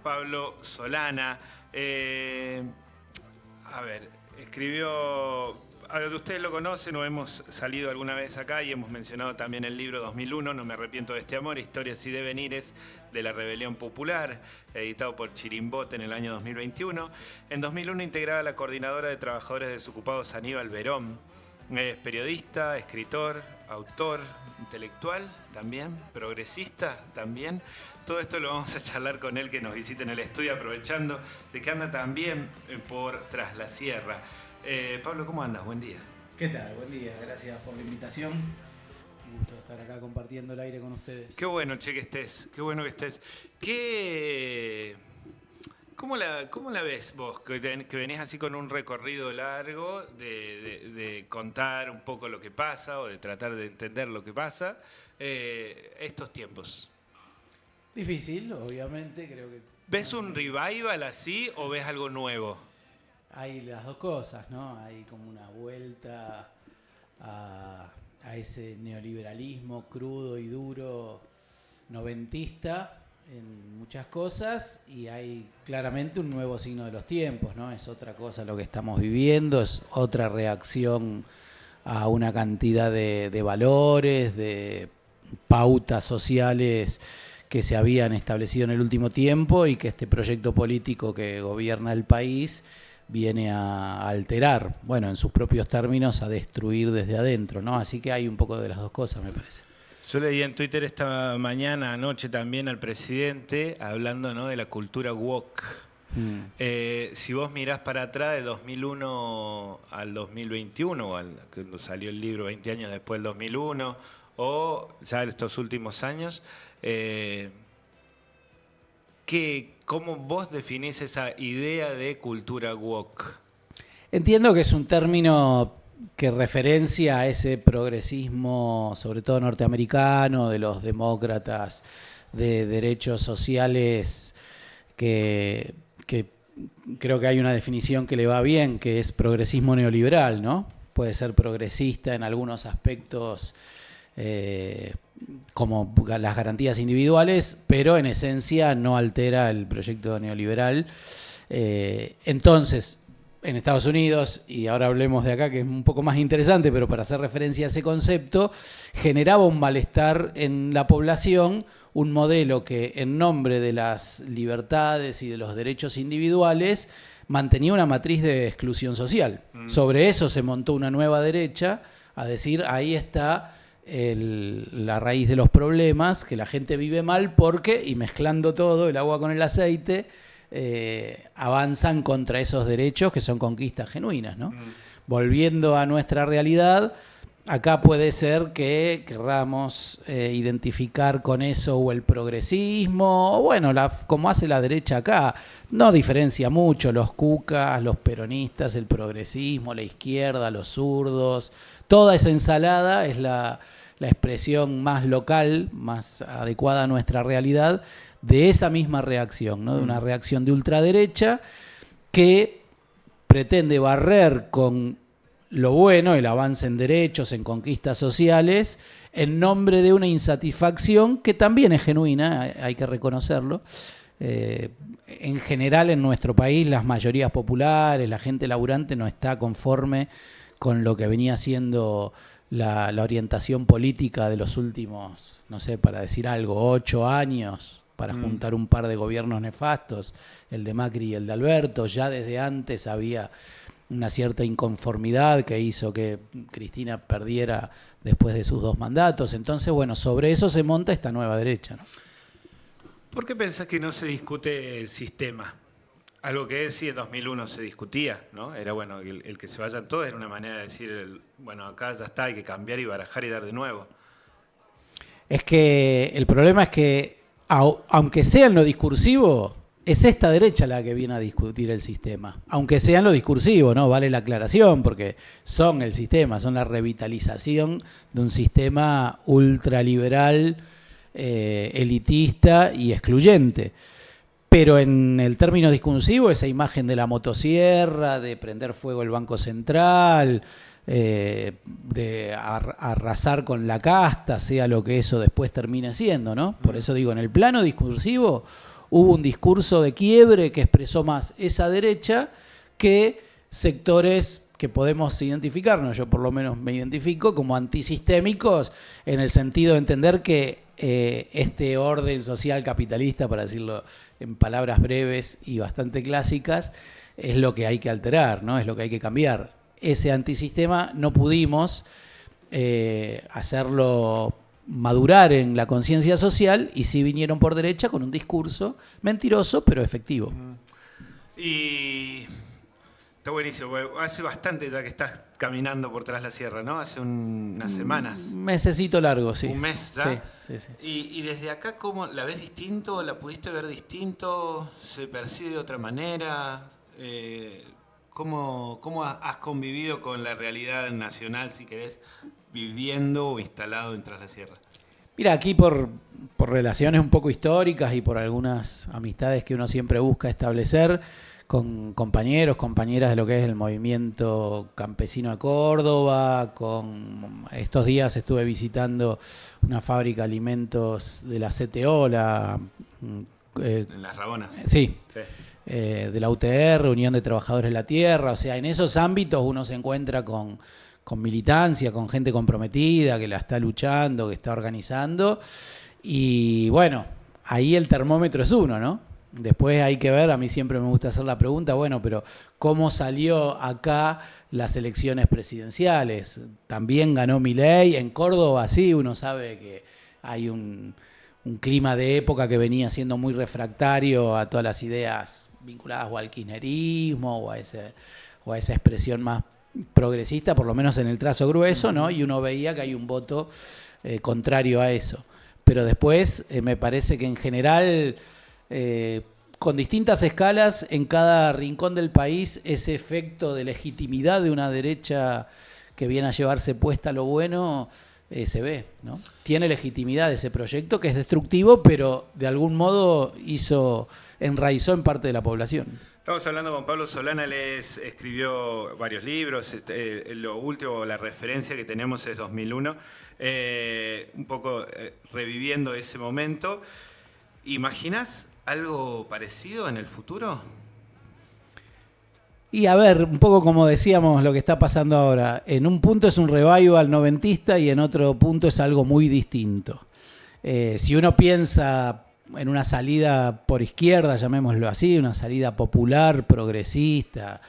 Pablo Solana. Escribió, ustedes lo conocen o hemos salido alguna vez acá y hemos mencionado también el libro 2001, No me arrepiento de este amor, historias y devenires de la rebelión popular, editado por Chirimbote en el año 2021. En 2001 integraba la coordinadora de trabajadores desocupados Aníbal Verón. Es periodista, escritor, autor, intelectual también, progresista también. Todo esto lo vamos a charlar con él, que nos visite en el estudio, aprovechando de que anda también por Tras la Sierra. Pablo, ¿cómo andas? Buen día. ¿Qué tal? Buen día, gracias por la invitación. Un gusto estar acá compartiendo el aire con ustedes. Qué bueno, che, que estés. Qué bueno que estés. ¿Cómo la ves vos, que venís así con un recorrido largo de contar un poco lo que pasa o de tratar de entender lo que pasa estos tiempos? Difícil, obviamente, creo que... ¿Ves un revival así o ves algo nuevo? Hay las dos cosas, ¿no? Hay como una vuelta a ese neoliberalismo crudo y duro noventista en muchas cosas, y hay claramente un nuevo signo de los tiempos, ¿no? Es otra cosa lo que estamos viviendo, es otra reacción a una cantidad de valores, de pautas sociales que se habían establecido en el último tiempo y que este proyecto político que gobierna el país viene a alterar, bueno, en sus propios términos, a destruir desde adentro, ¿no? Así que hay un poco de las dos cosas, me parece. Yo leí en Twitter esta mañana, anoche también, al presidente hablando, ¿no?, de la cultura woke. Si vos mirás para atrás, de 2001 al 2021, cuando salió el libro 20 años después del 2001, o ya estos últimos años, ¿cómo vos definís esa idea de cultura woke? Entiendo que es un término que referencia a ese progresismo, sobre todo norteamericano, de los demócratas de derechos sociales, que creo que hay una definición que le va bien, que es progresismo neoliberal, ¿no? Puede ser progresista en algunos aspectos, como las garantías individuales, pero en esencia no altera el proyecto neoliberal. Entonces, en Estados Unidos, y ahora hablemos de acá, que es un poco más interesante, pero para hacer referencia a ese concepto, generaba un malestar en la población, un modelo que en nombre de las libertades y de los derechos individuales mantenía una matriz de exclusión social. Sobre eso se montó una nueva derecha, a decir, ahí está la raíz de los problemas, que la gente vive mal porque, y mezclando todo, el agua con el aceite, avanzan contra esos derechos que son conquistas genuinas, ¿no? Volviendo a nuestra realidad, acá puede ser que querramos identificar con eso o el progresismo, o bueno, como hace la derecha acá, no diferencia mucho los cucas, los peronistas, el progresismo, la izquierda, los zurdos, toda esa ensalada es la expresión más local, más adecuada a nuestra realidad, de esa misma reacción, ¿no? De una reacción de ultraderecha que pretende barrer con lo bueno, el avance en derechos, en conquistas sociales, en nombre de una insatisfacción que también es genuina, hay que reconocerlo. En general en nuestro país las mayorías populares, la gente laburante no está conforme con lo que venía siendo la orientación política de los últimos, no sé, para decir algo, 8 años, para juntar un par de gobiernos nefastos, el de Macri y el de Alberto. Ya desde antes había una cierta inconformidad que hizo que Cristina perdiera después de sus 2 mandatos. Entonces, bueno, sobre eso se monta esta nueva derecha, ¿no? ¿Por qué pensás que no se discute el sistema? Algo que sí en 2001 se discutía, ¿no? Era bueno, el que se vayan todos era una manera de decir, bueno, acá ya está, hay que cambiar y barajar y dar de nuevo. Es que el problema es que, aunque sea en lo discursivo, es esta derecha la que viene a discutir el sistema. Aunque sea en lo discursivo, ¿no? Vale la aclaración, porque son el sistema, son la revitalización de un sistema ultraliberal, elitista y excluyente. Pero en el término discursivo, esa imagen de la motosierra, de prender fuego el Banco Central, de arrasar con la casta, sea lo que eso después termine siendo, ¿no? Por eso digo, en el plano discursivo, hubo un discurso de quiebre que expresó más esa derecha que sectores que podemos identificarnos, yo por lo menos me identifico como antisistémicos, en el sentido de entender que este orden social capitalista, para decirlo en palabras breves y bastante clásicas, es lo que hay que alterar, ¿no? Es lo que hay que cambiar. Ese antisistema no pudimos hacerlo madurar en la conciencia social y sí vinieron por derecha con un discurso mentiroso pero efectivo. Y está buenísimo, hace bastante ya que estás caminando por Tras la Sierra, ¿no? Hace unas semanas. Un mesecito largo, sí. ¿Un mes ya? Sí, sí. Y desde acá, ¿cómo la ves distinto? ¿La pudiste ver distinto? ¿Se percibe de otra manera? ¿Cómo has convivido con la realidad nacional, si querés, viviendo o instalado en Tras la Sierra? Mira, aquí por relaciones un poco históricas y por algunas amistades que uno siempre busca establecer con compañeros, compañeras de lo que es el movimiento campesino de Córdoba. Estos días estuve visitando una fábrica de alimentos de la CTO, En Las Rabonas. Sí. De la UTR, Unión de Trabajadores de la Tierra. O sea, en esos ámbitos uno se encuentra con militancia, con gente comprometida, que la está luchando, que está organizando. Y bueno, ahí el termómetro es uno, ¿no? Después hay que ver, a mí siempre me gusta hacer la pregunta, bueno, pero ¿cómo salió acá las elecciones presidenciales? También ganó Milei, en Córdoba sí, uno sabe que hay un clima de época que venía siendo muy refractario a todas las ideas vinculadas o al kirchnerismo o a esa expresión más progresista, por lo menos en el trazo grueso, ¿no? Y uno veía que hay un voto contrario a eso. Pero después me parece que en general, con distintas escalas, en cada rincón del país, ese efecto de legitimidad de una derecha que viene a llevarse puesta lo bueno, se ve, ¿no? Tiene legitimidad ese proyecto que es destructivo, pero de algún modo enraizó en parte de la población. Estamos hablando con Pablo Solana, él escribió varios libros, lo último, la referencia que tenemos es 2001, un poco reviviendo ese momento. ¿Imaginás algo parecido en el futuro? Y a ver, un poco como decíamos lo que está pasando ahora, en un punto es un revival noventista y en otro punto es algo muy distinto. Si uno piensa en una salida por izquierda, llamémoslo así, una salida popular, progresista,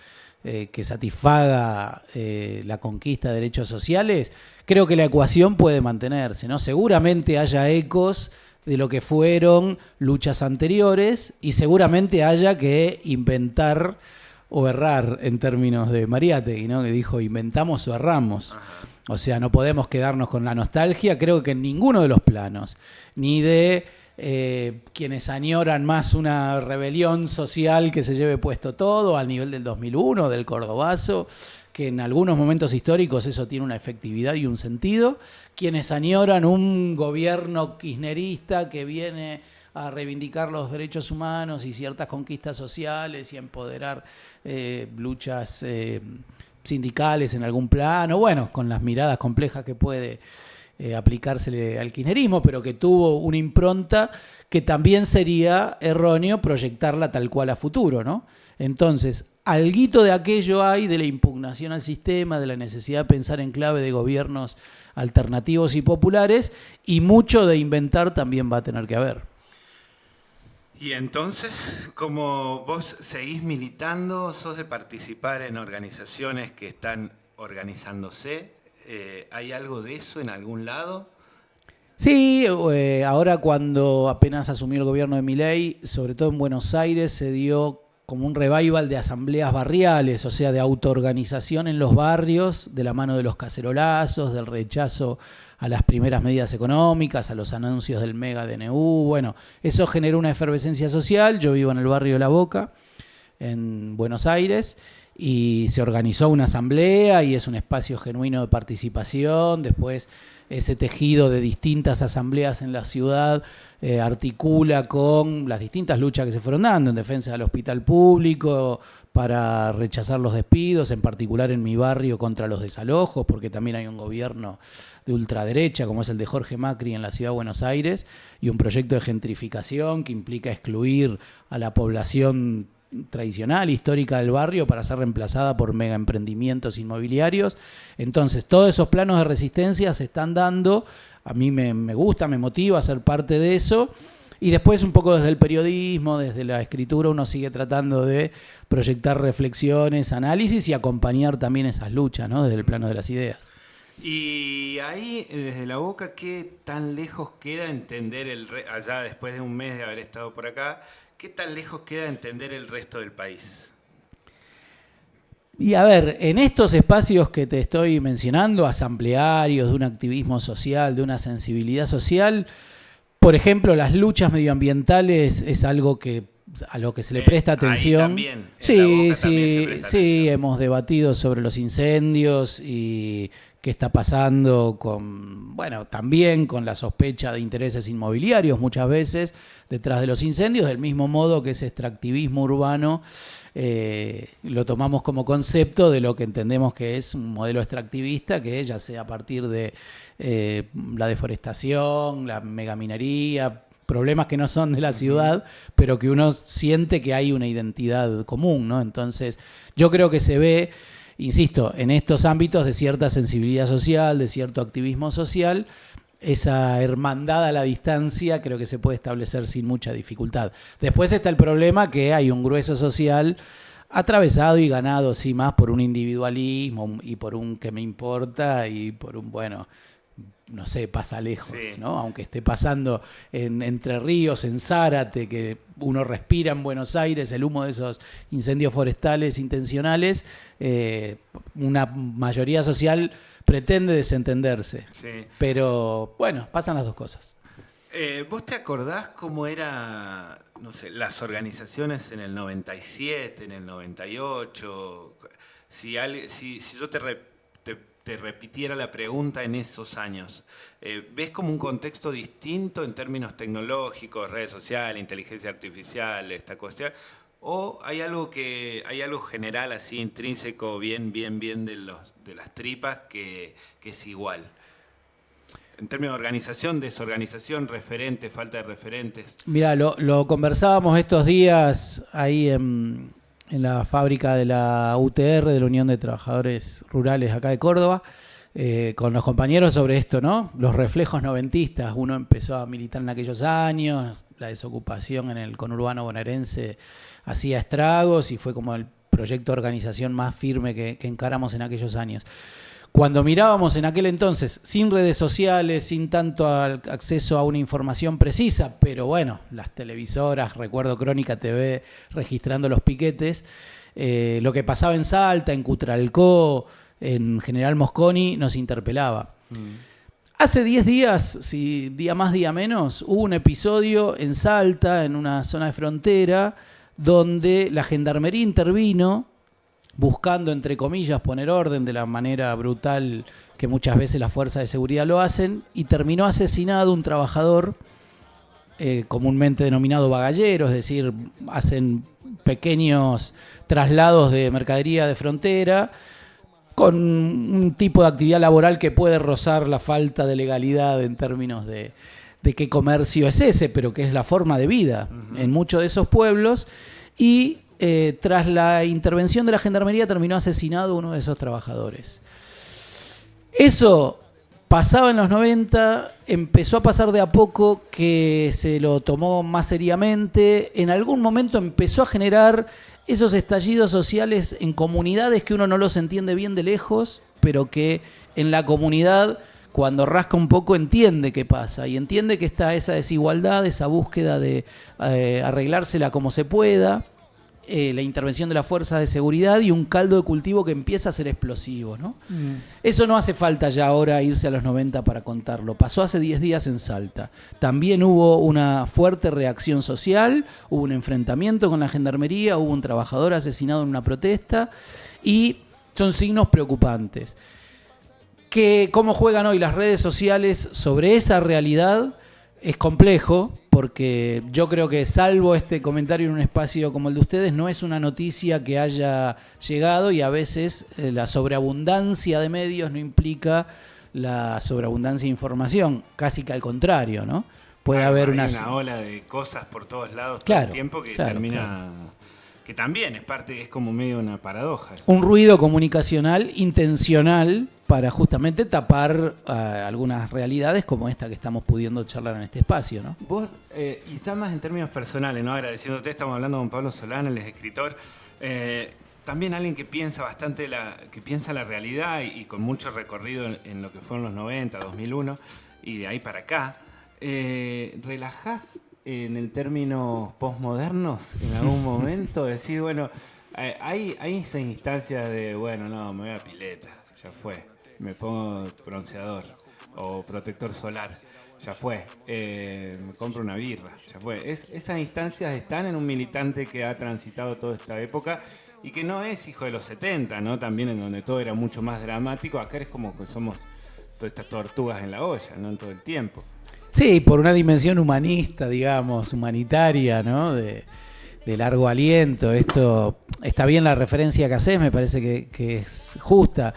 que satisfaga la conquista de derechos sociales, creo que la ecuación puede mantenerse, ¿no? Seguramente haya ecos de lo que fueron luchas anteriores y seguramente haya que inventar o errar, en términos de Mariátegui, ¿no? Que dijo inventamos o erramos. O sea, no podemos quedarnos con la nostalgia, creo que en ninguno de los planos, ni de quienes añoran más una rebelión social que se lleve puesto todo al nivel del 2001, del Cordobazo, que en algunos momentos históricos eso tiene una efectividad y un sentido, quienes añoran un gobierno kirchnerista que viene a reivindicar los derechos humanos y ciertas conquistas sociales y a empoderar luchas sindicales en algún plano, bueno, con las miradas complejas que puede aplicársele al kirchnerismo, pero que tuvo una impronta que también sería erróneo proyectarla tal cual a futuro, ¿no? Entonces, alguito de aquello hay de la impugnación al sistema, de la necesidad de pensar en clave de gobiernos alternativos y populares, y mucho de inventar también va a tener que haber. Y entonces, como vos seguís militando, sos de participar en organizaciones que están organizándose, ¿hay algo de eso en algún lado? Sí, ahora cuando apenas asumió el gobierno de Milei, sobre todo en Buenos Aires, se dio como un revival de asambleas barriales, o sea, de autoorganización en los barrios, de la mano de los cacerolazos, del rechazo a las primeras medidas económicas, a los anuncios del mega DNU. Bueno, eso generó una efervescencia social. Yo vivo en el barrio de La Boca, en Buenos Aires, y se organizó una asamblea y es un espacio genuino de participación. Después ese tejido de distintas asambleas en la ciudad articula con las distintas luchas que se fueron dando en defensa del hospital público, para rechazar los despidos, en particular en mi barrio contra los desalojos, porque también hay un gobierno de ultraderecha, como es el de Jorge Macri en la ciudad de Buenos Aires, y un proyecto de gentrificación que implica excluir a la población tradicional, histórica del barrio, para ser reemplazada por megaemprendimientos inmobiliarios. Entonces, todos esos planos de resistencia se están dando. A mí me gusta, me motiva a ser parte de eso. Y después, un poco desde el periodismo, desde la escritura, uno sigue tratando de proyectar reflexiones, análisis y acompañar también esas luchas, ¿no? Desde el plano de las ideas. Y ahí, desde La Boca, ¿qué tan lejos queda entender allá después de un mes de haber estado por acá, qué tan lejos queda entender el resto del país? Y a ver, en estos espacios que te estoy mencionando, asamblearios, de un activismo social, de una sensibilidad social, por ejemplo, las luchas medioambientales es algo a lo que se le presta atención. Ahí también, sí, hemos debatido sobre los incendios y qué está pasando también con la sospecha de intereses inmobiliarios muchas veces detrás de los incendios, del mismo modo que ese extractivismo urbano lo tomamos como concepto de lo que entendemos que es un modelo extractivista, que ya sea a partir de la deforestación, la megaminería, problemas que no son de la ciudad, pero que uno siente que hay una identidad común, ¿no? Entonces, yo creo que se ve, insisto, en estos ámbitos de cierta sensibilidad social, de cierto activismo social, esa hermandad a la distancia creo que se puede establecer sin mucha dificultad. Después está el problema que hay un grueso social atravesado y ganado, sí, más por un individualismo y por un que me importa y por un, no sé, pasa lejos, sí, ¿no? Aunque esté pasando en Entre Ríos, en Zárate, que uno respira en Buenos Aires el humo de esos incendios forestales intencionales, una mayoría social pretende desentenderse. Sí. Pero, pasan las dos cosas. ¿Vos te acordás cómo era, no sé, las organizaciones en el 97, en el 98? Si yo te repitiera la pregunta en esos años, ¿ves como un contexto distinto en términos tecnológicos, redes sociales, inteligencia artificial, esta cuestión? ¿O hay algo general, así intrínseco, bien de las tripas, que es igual? En términos de organización, desorganización, referentes, falta de referentes. Mira, lo conversábamos estos días ahí en la fábrica de la UTR, de la Unión de Trabajadores Rurales acá de Córdoba, con los compañeros sobre esto, ¿no? Los reflejos noventistas. Uno empezó a militar en aquellos años, la desocupación en el conurbano bonaerense hacía estragos y fue como el proyecto de organización más firme que encaramos en aquellos años. Cuando mirábamos en aquel entonces, sin redes sociales, sin tanto acceso a una información precisa, pero las televisoras, recuerdo Crónica TV registrando los piquetes, lo que pasaba en Salta, en Cutralcó, en General Mosconi, nos interpelaba. Hace 10 días, si día más, día menos, hubo un episodio en Salta, en una zona de frontera, donde la gendarmería intervino buscando, entre comillas, poner orden de la manera brutal que muchas veces las fuerzas de seguridad lo hacen, y terminó asesinado un trabajador comúnmente denominado bagallero, es decir, hacen pequeños traslados de mercadería de frontera con un tipo de actividad laboral que puede rozar la falta de legalidad en términos de qué comercio es ese, pero que es la forma de vida en muchos de esos pueblos. Y tras la intervención de la gendarmería terminó asesinado uno de esos trabajadores. Eso pasaba en los 90, empezó a pasar de a poco que se lo tomó más seriamente. En algún momento empezó a generar esos estallidos sociales en comunidades que uno no los entiende bien de lejos, pero que en la comunidad, cuando rasca un poco, entiende qué pasa y entiende que está esa desigualdad, esa búsqueda de arreglársela como se pueda. la intervención de las fuerzas de seguridad y un caldo de cultivo que empieza a ser explosivo, ¿no? Eso no hace falta ya ahora irse a los 90 para contarlo. Pasó hace 10 días en Salta. También hubo una fuerte reacción social, hubo un enfrentamiento con la gendarmería, hubo un trabajador asesinado en una protesta y son signos preocupantes. Cómo juegan hoy las redes sociales sobre esa realidad es complejo, porque yo creo que salvo este comentario en un espacio como el de ustedes, no es una noticia que haya llegado y a veces la sobreabundancia de medios no implica la sobreabundancia de información, casi que al contrario, ¿no? Puede haber una ola de cosas por todos lados todo el tiempo que termina... Que también es parte, es como medio una paradoja. Un ruido comunicacional intencional para justamente tapar algunas realidades como esta que estamos pudiendo charlar en este espacio, ¿no? Vos, y ya más en términos personales, ¿no? Agradeciéndote, estamos hablando con Pablo Solano, él es escritor, también alguien que piensa bastante, que piensa la realidad y con mucho recorrido en lo que fueron los 90, 2001 y de ahí para acá. ¿Relajás en el término postmodernos en algún momento? Decir, bueno, hay esas instancias de, bueno, no, me voy a pileta, ya fue, me pongo bronceador o protector solar, ya fue, me compro una birra, ya fue. Esas instancias están en un militante que ha transitado toda esta época y que no es hijo de los 70, ¿no? También en donde todo era mucho más dramático. Acá es como que somos todas estas tortugas en la olla, ¿no? En todo el tiempo. Sí, por una dimensión humanista, digamos, humanitaria, ¿no? De largo aliento. Esto está bien la referencia que haces, me parece que es justa.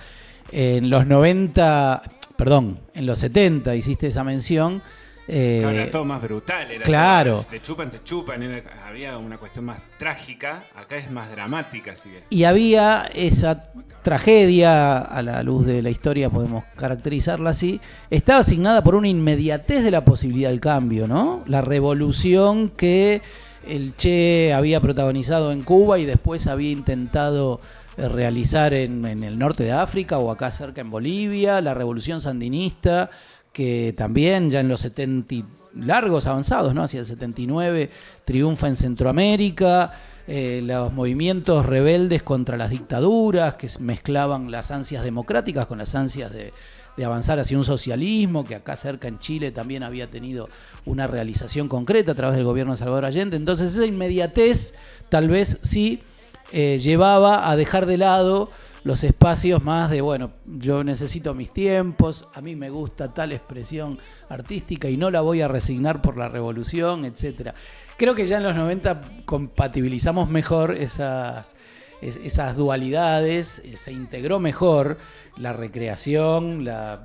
En los 90, perdón, en los 70 hiciste esa mención. Era todo más brutal, era claro. Todo, te chupan, había una cuestión más trágica, acá es más dramática, si querés. Y había esa tragedia, a la luz de la historia podemos caracterizarla así, estaba asignada por una inmediatez de la posibilidad del cambio, ¿no? La revolución que el Che había protagonizado en Cuba y después había intentado realizar en el norte de África o acá cerca en Bolivia, la revolución sandinista, que también ya en los 70 largos avanzados, ¿no? Hacia el 79 triunfa en Centroamérica, los movimientos rebeldes contra las dictaduras que mezclaban las ansias democráticas con las ansias de avanzar hacia un socialismo, que acá cerca en Chile también había tenido una realización concreta a través del gobierno de Salvador Allende. Entonces esa inmediatez tal vez sí llevaba a dejar de lado los espacios más de, bueno, yo necesito mis tiempos, a mí me gusta tal expresión artística y no la voy a resignar por la revolución, etcétera. Creo que ya en los 90 compatibilizamos mejor esas dualidades, se integró mejor la recreación, la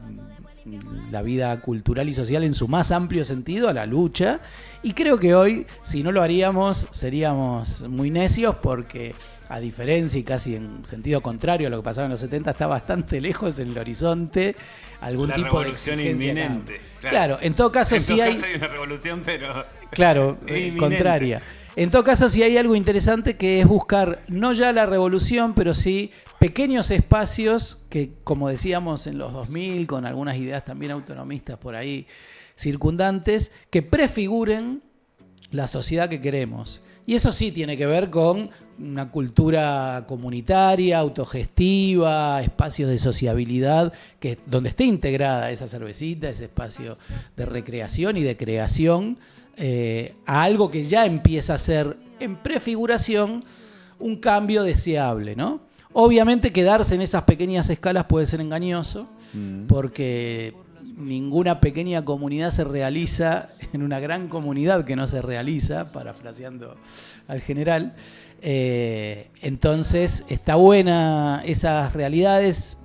vida cultural y social en su más amplio sentido a la lucha, y creo que hoy, si no lo haríamos, seríamos muy necios porque, a diferencia y casi en sentido contrario a lo que pasaba en los 70, está bastante lejos en el horizonte algún la tipo de exigencia inminente. Claro, en todo caso sí hay una revolución, pero claro, contraria. En todo caso sí hay algo interesante que es buscar no ya la revolución, pero sí pequeños espacios que, como decíamos en los 2000, con algunas ideas también autonomistas por ahí circundantes, que prefiguren la sociedad que queremos. Y eso sí tiene que ver con una cultura comunitaria, autogestiva, espacios de sociabilidad, donde esté integrada esa cervecita, ese espacio de recreación y de creación, a algo que ya empieza a ser en prefiguración un cambio deseable, ¿no? Obviamente quedarse en esas pequeñas escalas puede ser engañoso, porque ninguna pequeña comunidad se realiza en una gran comunidad que no se realiza, parafraseando al general. Entonces está buena esas realidades.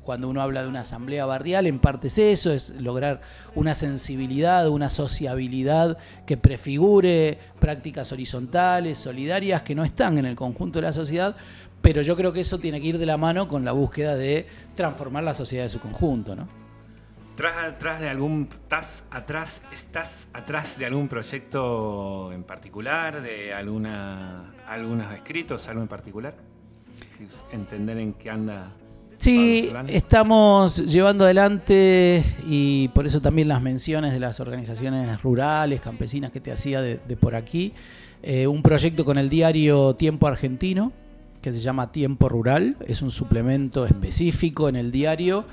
Cuando uno habla de una asamblea barrial, en parte es eso, es lograr una sensibilidad, una sociabilidad que prefigure prácticas horizontales, solidarias, que no están en el conjunto de la sociedad, pero yo creo que eso tiene que ir de la mano con la búsqueda de transformar la sociedad de su conjunto, ¿no? ¿Estás atrás de algún proyecto en particular, de algunos escritos, algo en particular? Entender en qué anda Sí, estamos llevando adelante, y por eso también las menciones de las organizaciones rurales, campesinas que te hacía de por aquí, un proyecto con el diario Tiempo Argentino, que se llama Tiempo Rural. Es un suplemento específico en el diario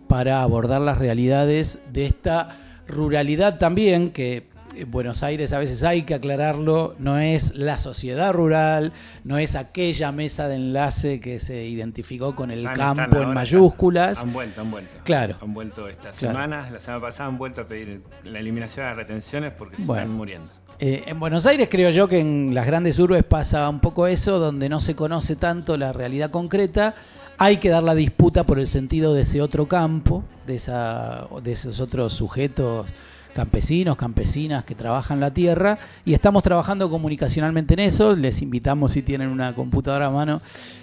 para abordar las realidades de esta ruralidad también, que en Buenos Aires a veces hay que aclararlo, no es la sociedad rural, no es aquella mesa de enlace que se identificó con el campo en mayúsculas. Han vuelto. Claro. Han vuelto esta semana, la semana pasada han vuelto a pedir la eliminación de las retenciones porque se están muriendo. En Buenos Aires creo yo que en las grandes urbes pasa un poco eso, donde no se conoce tanto la realidad concreta. Hay que dar la disputa por el sentido de ese otro campo, de esos otros sujetos campesinos, campesinas que trabajan la tierra, y estamos trabajando comunicacionalmente en eso. Les invitamos, si tienen una computadora a mano,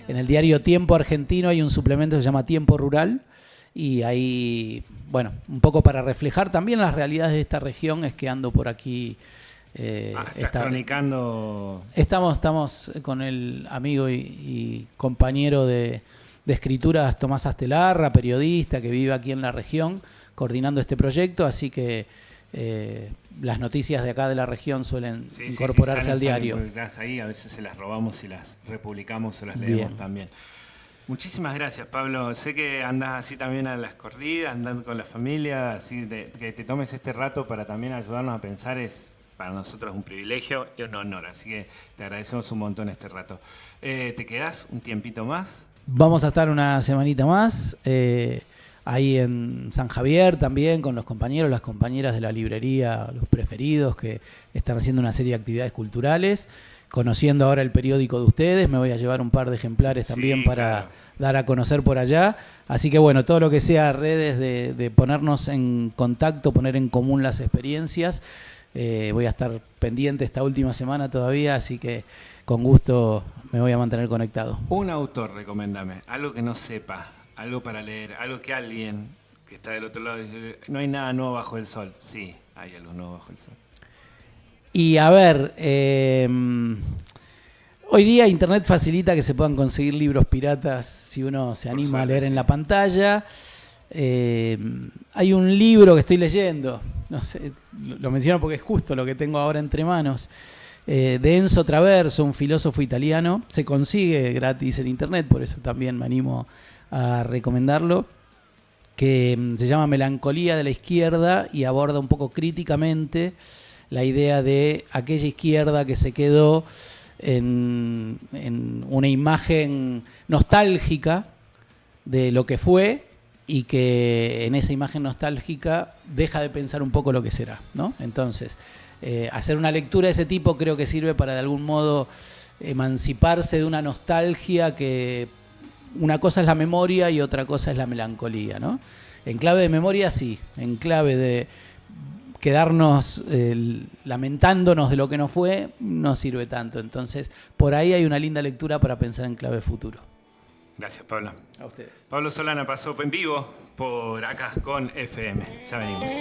en el diario Tiempo Argentino hay un suplemento que se llama Tiempo Rural, y ahí, bueno, un poco para reflejar también las realidades de esta región es que ando por aquí. Estás cronicando. Estamos con el amigo y compañero de escrituras Tomás Astelarra, periodista que vive aquí en la región, coordinando este proyecto, así que las noticias de acá de la región suelen incorporarse al diario. Ahí a veces se las robamos y las republicamos o las leemos también. Muchísimas gracias, Pablo. Sé que andás así también a las corridas, andando con la familia, así que te tomes este rato para también ayudarnos a pensar es para nosotros un privilegio y un honor, así que te agradecemos un montón este rato. ¿Te quedás un tiempito más? Vamos a estar una semanita más. Ahí en San Javier también, con los compañeros, las compañeras de la librería Los Preferidos, que están haciendo una serie de actividades culturales, conociendo ahora el periódico de ustedes. Me voy a llevar un par de ejemplares también para dar a conocer por allá. Así que bueno, todo lo que sea redes de ponernos en contacto, poner en común las experiencias. Voy a estar pendiente esta última semana todavía, así que con gusto me voy a mantener conectado. Un autor, recomendame, algo que no sepa. Algo para leer, algo que alguien que está del otro lado dice, no hay nada nuevo bajo el sol. Sí, hay algo nuevo bajo el sol. Y a ver, hoy día Internet facilita que se puedan conseguir libros piratas si uno se anima a leer en la pantalla. Hay un libro que estoy leyendo, no sé, lo menciono porque es justo lo que tengo ahora entre manos, de Enzo Traverso, un filósofo italiano. Se consigue gratis en Internet, por eso también me animo a recomendarlo, que se llama Melancolía de la Izquierda y aborda un poco críticamente la idea de aquella izquierda que se quedó en una imagen nostálgica de lo que fue y que en esa imagen nostálgica deja de pensar un poco lo que será, ¿no? Entonces, hacer una lectura de ese tipo creo que sirve para de algún modo emanciparse de una nostalgia que una cosa es la memoria y otra cosa es la melancolía, ¿no? En clave de memoria sí, en clave de quedarnos lamentándonos de lo que no fue, no sirve tanto. Entonces, por ahí hay una linda lectura para pensar en clave futuro. Gracias, Pablo. A ustedes. Pablo Solana pasó en vivo por acá con FM. Ya venimos.